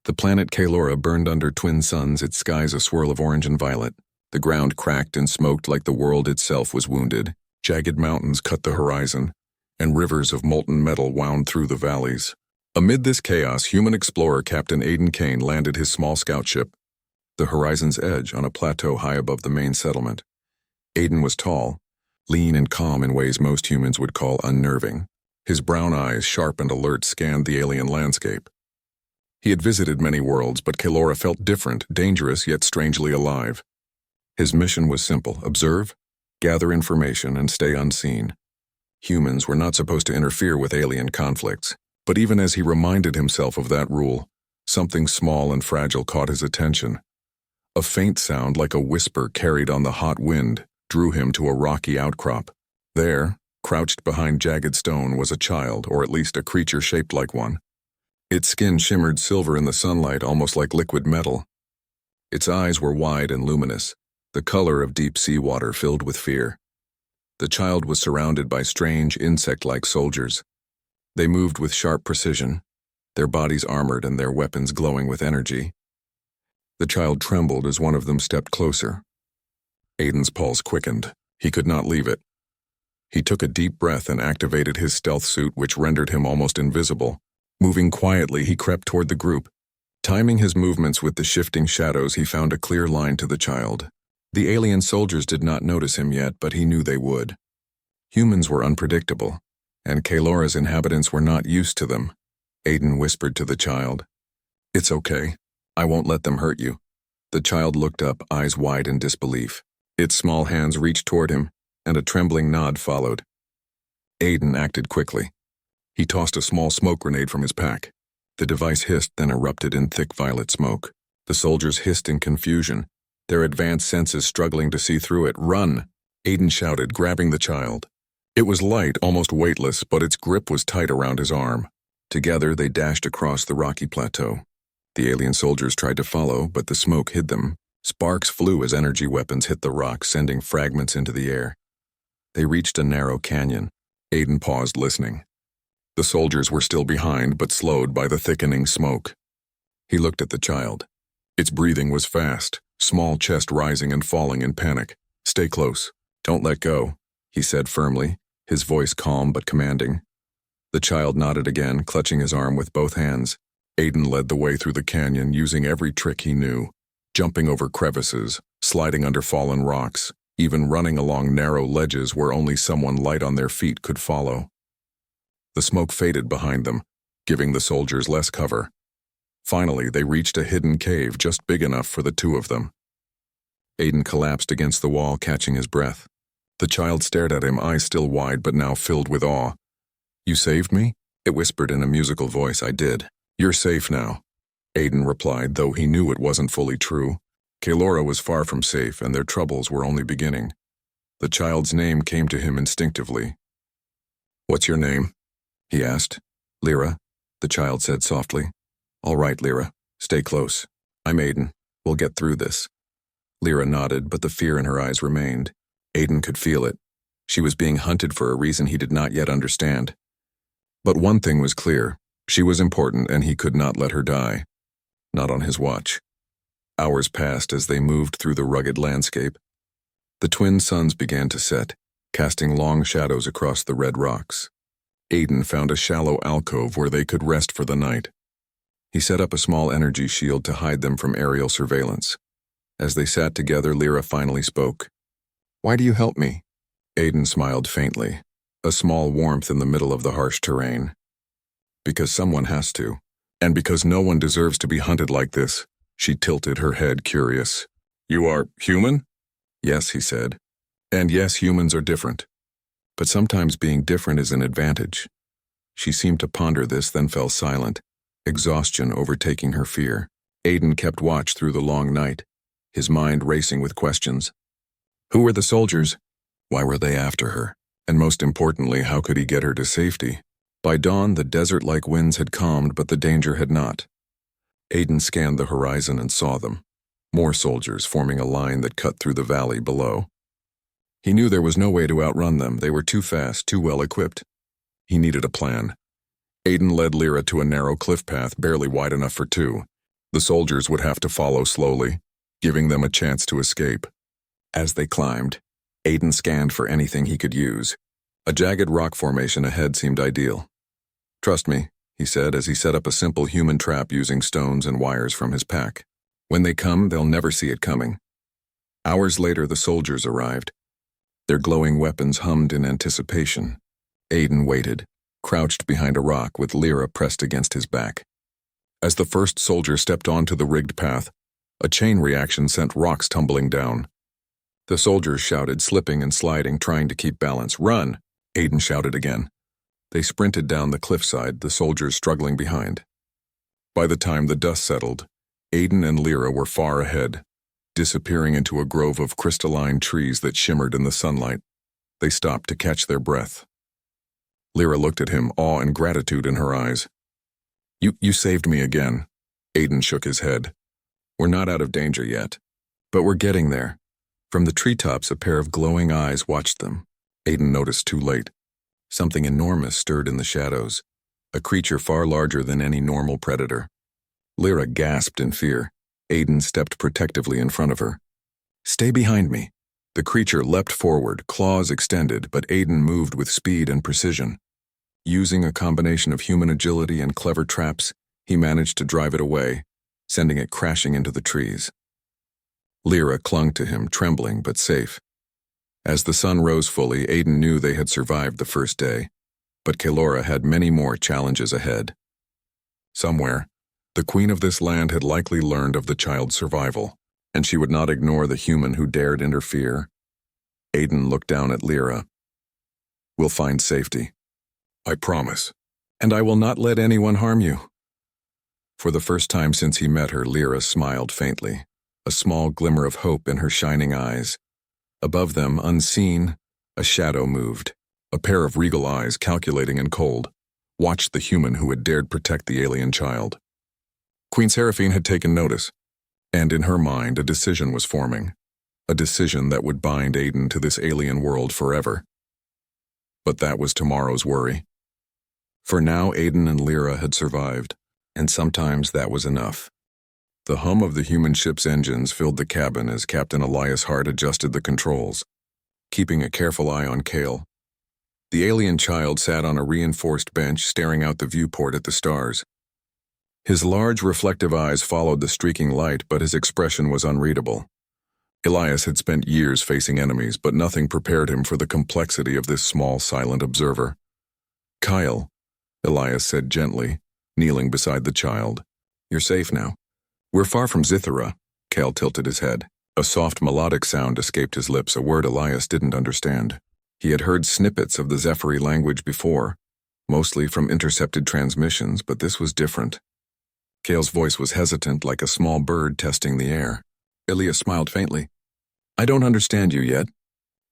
The planet Kalora burned under twin suns, its skies a swirl of orange and violet. The ground cracked and smoked like the world itself was wounded. Jagged mountains cut the horizon, and rivers of molten metal wound through the valleys. Amid this chaos, human explorer Captain Aiden Kane landed his small scout ship, the horizon's edge, on a plateau high above the main settlement. Aiden was tall, lean and calm in ways most humans would call unnerving. His brown eyes, sharp and alert, scanned the alien landscape. He had visited many worlds, but Kalora felt different, dangerous, yet strangely alive. His mission was simple: observe, gather information, and stay unseen. Humans were not supposed to interfere with alien conflicts, but even as he reminded himself of that rule, something small and fragile caught his attention. A faint sound, like a whisper carried on the hot wind, drew him to a rocky outcrop. There, crouched behind jagged stone, was a child, or at least a creature shaped like one. Its skin shimmered silver in the sunlight, almost like liquid metal. Its eyes were wide and luminous, the color of deep seawater filled with fear. The child was surrounded by strange, insect-like soldiers. They moved with sharp precision, their bodies armored and their weapons glowing with energy. The child trembled as one of them stepped closer. Aiden's pulse quickened. He could not leave it. He took a deep breath and activated his stealth suit, which rendered him almost invisible. Moving quietly, he crept toward the group. Timing his movements with the shifting shadows, he found a clear line to the child. The alien soldiers did not notice him yet, but he knew they would. Humans were unpredictable, and Kalora's inhabitants were not used to them. Aiden whispered to the child, "It's okay. I won't let them hurt you." The child looked up, eyes wide in disbelief. Its small hands reached toward him, and a trembling nod followed. Aiden acted quickly. He tossed a small smoke grenade from his pack. The device hissed, then erupted in thick violet smoke. The soldiers hissed in confusion, their advanced senses struggling to see through it. "Run!" Aiden shouted, grabbing the child. It was light, almost weightless, but its grip was tight around his arm. Together, they dashed across the rocky plateau. The alien soldiers tried to follow, but the smoke hid them. Sparks flew as energy weapons hit the rocks, sending fragments into the air. They reached a narrow canyon. Aiden paused, listening. The soldiers were still behind, but slowed by the thickening smoke. He looked at the child. Its breathing was fast, small chest rising and falling in panic. "Stay close. Don't let go," he said firmly, his voice calm but commanding. The child nodded again, clutching his arm with both hands. Aiden led the way through the canyon, using every trick he knew, jumping over crevices, sliding under fallen rocks, even running along narrow ledges where only someone light on their feet could follow. The smoke faded behind them, giving the soldiers less cover. Finally, they reached a hidden cave just big enough for the two of them. Aiden collapsed against the wall, catching his breath. The child stared at him, eyes still wide but now filled with awe. "You saved me?" It whispered in a musical voice. "I did. You're safe now," Aiden replied, though he knew it wasn't fully true. Kalora was far from safe, and their troubles were only beginning. The child's name came to him instinctively. "What's your name?" he asked. "Lyra," the child said softly. "All right, Lyra. Stay close. I'm Aiden. We'll get through this." Lyra nodded, but the fear in her eyes remained. Aiden could feel it. She was being hunted for a reason he did not yet understand. But one thing was clear. She was important, and he could not let her die. Not on his watch. Hours passed as they moved through the rugged landscape. The twin suns began to set, casting long shadows across the red rocks. Aiden found a shallow alcove where they could rest for the night. He set up a small energy shield to hide them from aerial surveillance. As they sat together, Lyra finally spoke. "Why do you help me?" Aiden smiled faintly, a small warmth in the middle of the harsh terrain. "Because someone has to, and because no one deserves to be hunted like this." She tilted her head, curious. "You are human?" "Yes," he said. "And yes, humans are different. But sometimes being different is an advantage." She seemed to ponder this, then fell silent, exhaustion overtaking her fear. Aiden kept watch through the long night, his mind racing with questions. Who were the soldiers? Why were they after her? And most importantly, how could he get her to safety? By dawn, the desert-like winds had calmed, but the danger had not. Aiden scanned the horizon and saw them. More soldiers forming a line that cut through the valley below. He knew there was no way to outrun them. They were too fast, too well equipped. He needed a plan. Aiden led Lyra to a narrow cliff path barely wide enough for two. The soldiers would have to follow slowly, giving them a chance to escape. As they climbed, Aiden scanned for anything he could use. A jagged rock formation ahead seemed ideal. "Trust me," he said as he set up a simple human trap using stones and wires from his pack. "When they come, they'll never see it coming." Hours later, the soldiers arrived. Their glowing weapons hummed in anticipation. Aiden waited, crouched behind a rock with Lyra pressed against his back. As the first soldier stepped onto the rigged path, a chain reaction sent rocks tumbling down. The soldiers shouted, slipping and sliding, trying to keep balance. "Run!" Aiden shouted again. They sprinted down the cliffside, the soldiers struggling behind. By the time the dust settled, Aiden and Lyra were far ahead, disappearing into a grove of crystalline trees that shimmered in the sunlight. They stopped to catch their breath. Lyra looked at him, awe and gratitude in her eyes. You saved me again." Aiden shook his head. "We're not out of danger yet, but we're getting there." From the treetops, a pair of glowing eyes watched them. Aiden noticed too late. Something enormous stirred in the shadows, a creature far larger than any normal predator. Lyra gasped in fear. Aiden stepped protectively in front of her. "Stay behind me." The creature leapt forward, claws extended, but Aiden moved with speed and precision. Using a combination of human agility and clever traps, he managed to drive it away, sending it crashing into the trees. Lyra clung to him, trembling but safe. As the sun rose fully, Aiden knew they had survived the first day, but Kaelora had many more challenges ahead. Somewhere, the queen of this land had likely learned of the child's survival, and she would not ignore the human who dared interfere. Aiden looked down at Lyra. "We'll find safety. I promise. And I will not let anyone harm you." For the first time since he met her, Lyra smiled faintly, a small glimmer of hope in her shining eyes. Above them, unseen, a shadow moved, a pair of regal eyes, calculating and cold, watched the human who had dared protect the alien child. Queen Seraphine had taken notice, and in her mind a decision was forming, a decision that would bind Aiden to this alien world forever. But that was tomorrow's worry. For now, Aiden and Lyra had survived, and sometimes that was enough. The hum of the human ship's engines filled the cabin as Captain Elias Hart adjusted the controls, keeping a careful eye on Kale. The alien child sat on a reinforced bench staring out the viewport at the stars. His large reflective eyes followed the streaking light, but his expression was unreadable. Elias had spent years facing enemies, but nothing prepared him for the complexity of this small, silent observer. "Kyle," Elias said gently, kneeling beside the child. "You're safe now. We're far from Zithera." Kale tilted his head. A soft melodic sound escaped his lips, a word Elias didn't understand. He had heard snippets of the Zephyri language before, mostly from intercepted transmissions, but this was different. Kale's voice was hesitant, like a small bird testing the air. Elias smiled faintly. "I don't understand you yet."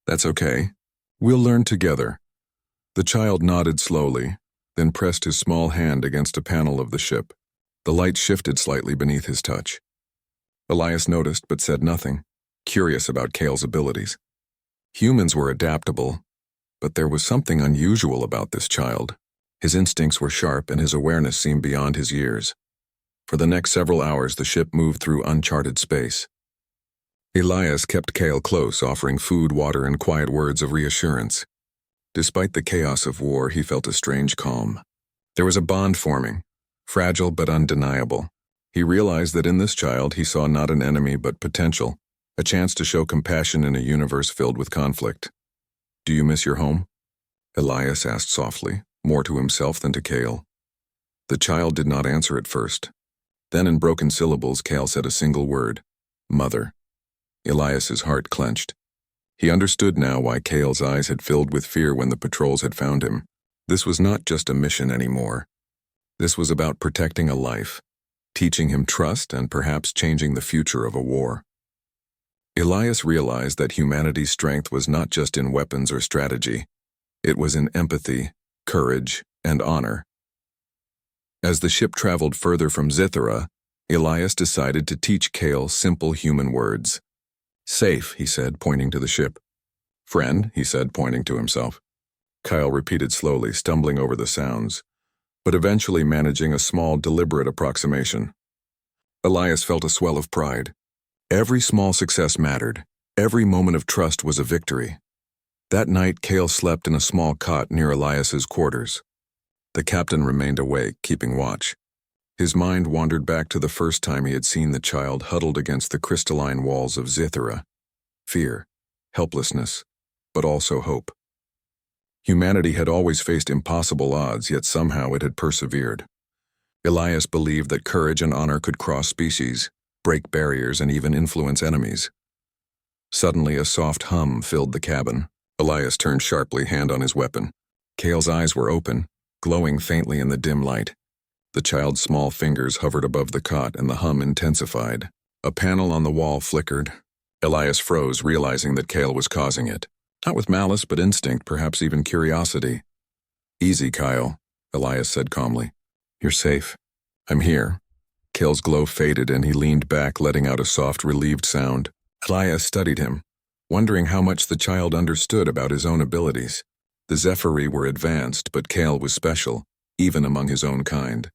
"That's okay. We'll learn together." The child nodded slowly, then pressed his small hand against a panel of the ship. The light shifted slightly beneath his touch. Elias noticed but said nothing, curious about Kale's abilities. Humans were adaptable, but there was something unusual about this child. His instincts were sharp and his awareness seemed beyond his years. For the next several hours, the ship moved through uncharted space. Elias kept Kale close, offering food, water, and quiet words of reassurance. Despite the chaos of war, he felt a strange calm. There was a bond forming, fragile but undeniable. He realized that in this child he saw not an enemy but potential, a chance to show compassion in a universe filled with conflict. "Do you miss your home?" Elias asked softly, more to himself than to Kale. The child did not answer at first. Then in broken syllables, Kale said a single word: "Mother." Elias's heart clenched. He understood now why Kale's eyes had filled with fear when the patrols had found him. This was not just a mission anymore. This was about protecting a life, teaching him trust, and perhaps changing the future of a war. Elias realized that humanity's strength was not just in weapons or strategy. It was in empathy, courage, and honor. As the ship traveled further from Zithera, Elias decided to teach Kale simple human words. "Safe," he said, pointing to the ship. "Friend," he said, pointing to himself. Kyle repeated slowly, stumbling over the sounds, but eventually managing a small, deliberate approximation. Elias felt a swell of pride. Every small success mattered. Every moment of trust was a victory. That night, Cale slept in a small cot near Elias's quarters. The captain remained awake, keeping watch. His mind wandered back to the first time he had seen the child huddled against the crystalline walls of Zithera. Fear, helplessness, but also hope. Humanity had always faced impossible odds, yet somehow it had persevered. Elias believed that courage and honor could cross species, break barriers, and even influence enemies. Suddenly, a soft hum filled the cabin. Elias turned sharply, hand on his weapon. Cale's eyes were open, glowing faintly in the dim light. The child's small fingers hovered above the cot, and the hum intensified. A panel on the wall flickered. Elias froze, realizing that Cale was causing it. Not with malice, but instinct, perhaps even curiosity. "Easy, Kyle," Elias said calmly. "You're safe. I'm here." Cale's glow faded, and he leaned back, letting out a soft, relieved sound. Elias studied him, wondering how much the child understood about his own abilities. The Scifi were advanced, but Cale was special, even among his own kind.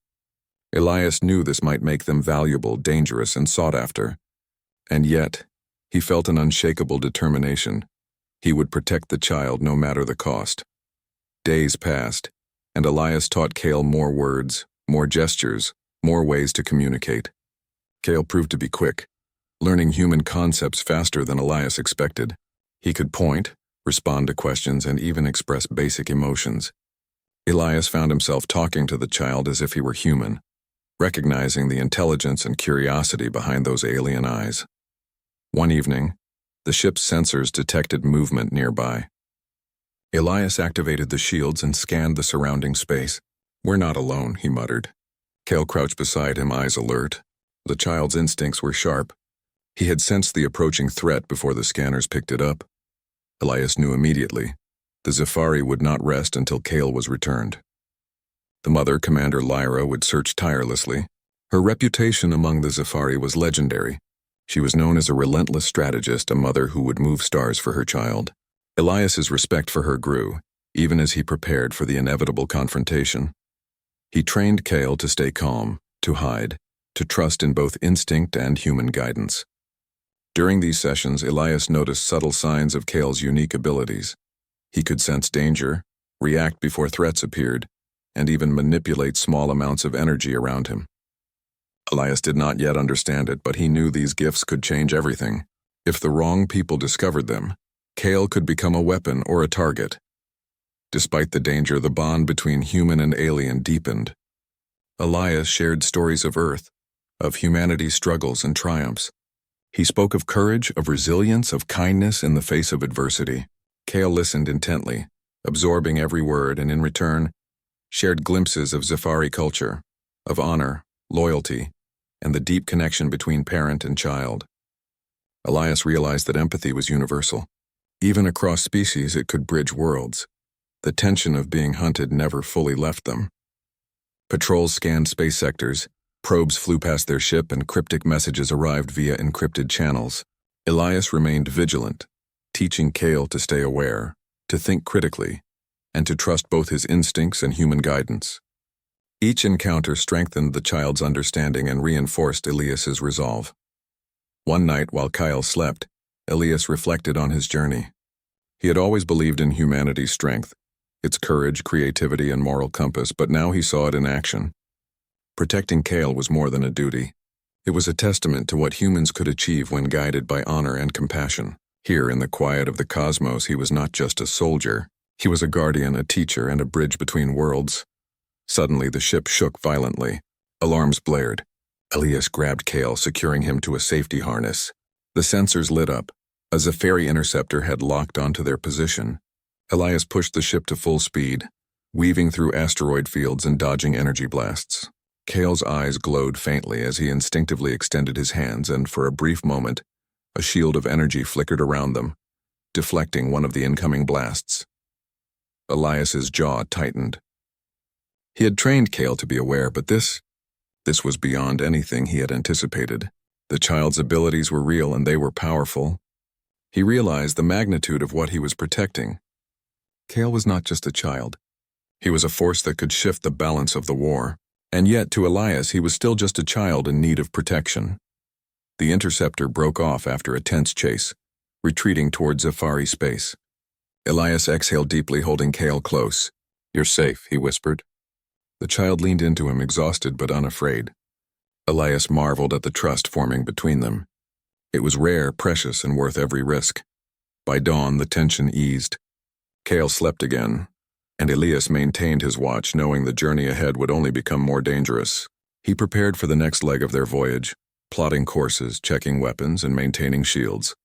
Elias knew this might make them valuable, dangerous, and sought after. And yet, he felt an unshakable determination. He would protect the child no matter the cost. Days passed, and Elias taught Cale more words, more gestures, more ways to communicate. Cale proved to be quick, learning human concepts faster than Elias expected. He could point, respond to questions, and even express basic emotions. Elias found himself talking to the child as if he were human, recognizing the intelligence and curiosity behind those alien eyes. One evening, the ship's sensors detected movement nearby. Elias activated the shields and scanned the surrounding space. "We're not alone," he muttered. Cale crouched beside him, eyes alert. The child's instincts were sharp. He had sensed the approaching threat before the scanners picked it up. Elias knew immediately. The Scifi would not rest until Cale was returned. The mother, Commander Lyra, would search tirelessly. Her reputation among the Scifi was legendary. She was known as a relentless strategist, a mother who would move stars for her child. Elias's respect for her grew, even as he prepared for the inevitable confrontation. He trained Cale to stay calm, to hide, to trust in both instinct and human guidance. During these sessions, Elias noticed subtle signs of Cale's unique abilities. He could sense danger, react before threats appeared, and even manipulate small amounts of energy around him. Elias did not yet understand it, but he knew these gifts could change everything. If the wrong people discovered them, Cale could become a weapon or a target. Despite the danger, the bond between human and alien deepened. Elias shared stories of Earth, of humanity's struggles and triumphs. He spoke of courage, of resilience, of kindness in the face of adversity. Cale listened intently, absorbing every word, and in return, shared glimpses of Scifi culture, of honor, loyalty, and the deep connection between parent and child. Elias realized that empathy was universal. Even across species, it could bridge worlds. The tension of being hunted never fully left them. Patrols scanned space sectors, probes flew past their ship, and cryptic messages arrived via encrypted channels. Elias remained vigilant, teaching Cale to stay aware, to think critically, and to trust both his instincts and human guidance. Each encounter strengthened the child's understanding and reinforced Elias's resolve. One night, while Kyle slept, Elias reflected on his journey. He had always believed in humanity's strength, its courage, creativity, and moral compass, but now he saw it in action. Protecting Cale was more than a duty. It was a testament to what humans could achieve when guided by honor and compassion. Here, in the quiet of the cosmos, he was not just a soldier. He was a guardian, a teacher, and a bridge between worlds. Suddenly, the ship shook violently. Alarms blared. Elias grabbed Cale, securing him to a safety harness. The sensors lit up. A Scifi interceptor had locked onto their position. Elias pushed the ship to full speed, weaving through asteroid fields and dodging energy blasts. Cale's eyes glowed faintly as he instinctively extended his hands, and for a brief moment, a shield of energy flickered around them, deflecting one of the incoming blasts. Elias's jaw tightened. He had trained Cale to be aware, but this was beyond anything he had anticipated. The child's abilities were real and they were powerful. He realized the magnitude of what he was protecting. Cale was not just a child. He was a force that could shift the balance of the war. And yet, to Elias, he was still just a child in need of protection. The interceptor broke off after a tense chase, retreating toward Zafari space. Elias exhaled deeply, holding Kale close. "You're safe," he whispered. The child leaned into him, exhausted but unafraid. Elias marveled at the trust forming between them. It was rare, precious, and worth every risk. By dawn, the tension eased. Kale slept again, and Elias maintained his watch, knowing the journey ahead would only become more dangerous. He prepared for the next leg of their voyage, plotting courses, checking weapons, and maintaining shields.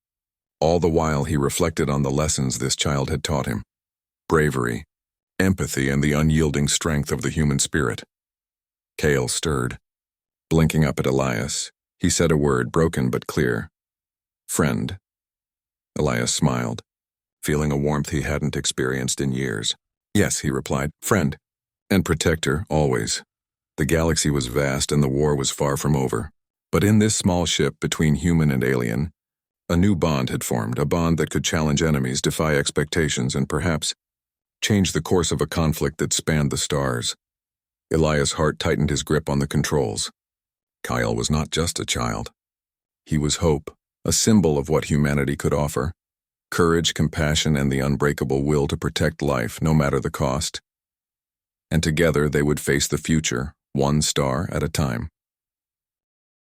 All the while, he reflected on the lessons this child had taught him: bravery, empathy, and the unyielding strength of the human spirit. Kale stirred. Blinking up at Elias, he said a word, broken but clear. "Friend." Elias smiled, feeling a warmth he hadn't experienced in years. "Yes," he replied, "friend. And protector, always." The galaxy was vast and the war was far from over. But in this small ship between human and alien, a new bond had formed, a bond that could challenge enemies, defy expectations, and perhaps change the course of a conflict that spanned the stars. Elias' heart tightened his grip on the controls. Kyle was not just a child. He was hope, a symbol of what humanity could offer: courage, compassion, and the unbreakable will to protect life, no matter the cost. And together they would face the future, one star at a time.